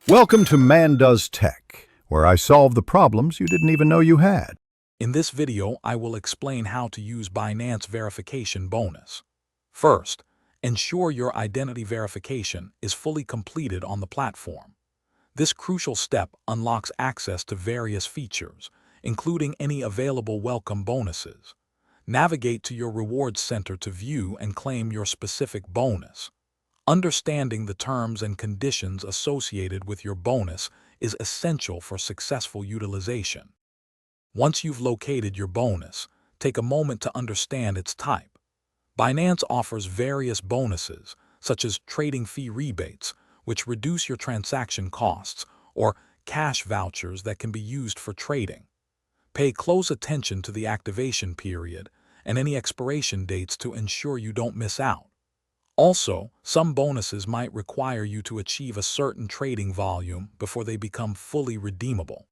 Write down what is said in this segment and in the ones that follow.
Welcome to Man Does Tech, where I solve the problems you didn't even know you had. In this video, I will explain how to use Binance verification bonus. First, ensure your identity verification is fully completed on the platform. This crucial step unlocks access to various features, including any available welcome bonuses. Navigate to your rewards center to view and claim your specific bonus. Understanding the terms and conditions associated with your bonus is essential for successful utilization. Once you've located your bonus, take a moment to understand its type. Binance offers various bonuses, such as trading fee rebates, which reduce your transaction costs, or cash vouchers that can be used for trading. Pay close attention to the activation period and any expiration dates to ensure you don't miss out. Also, some bonuses might require you to achieve a certain trading volume before they become fully redeemable.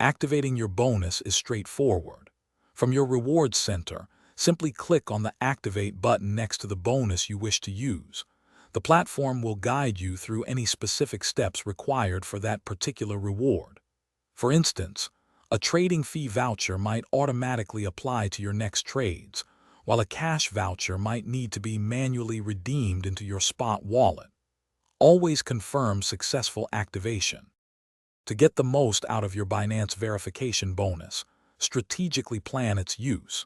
Activating your bonus is straightforward. From your rewards center, simply click on the Activate button next to the bonus you wish to use. The platform will guide you through any specific steps required for that particular reward. For instance, a trading fee voucher might automatically apply to your next trades, while a cash voucher might need to be manually redeemed into your spot wallet. Always confirm successful activation. To get the most out of your Binance verification bonus, strategically plan its use.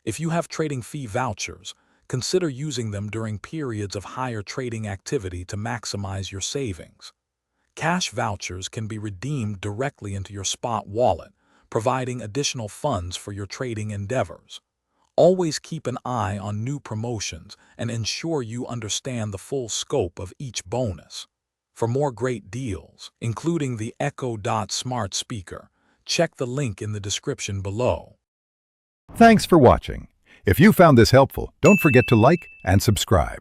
If you have trading fee vouchers, consider using them during periods of higher trading activity to maximize your savings. Cash vouchers can be redeemed directly into your spot wallet, providing additional funds for your trading endeavors. Always keep an eye on new promotions and ensure you understand the full scope of each bonus. For more great deals, including the Echo Dot smart speaker, check the link in the description below. Thanks for watching. If you found this helpful, don't forget to like and subscribe.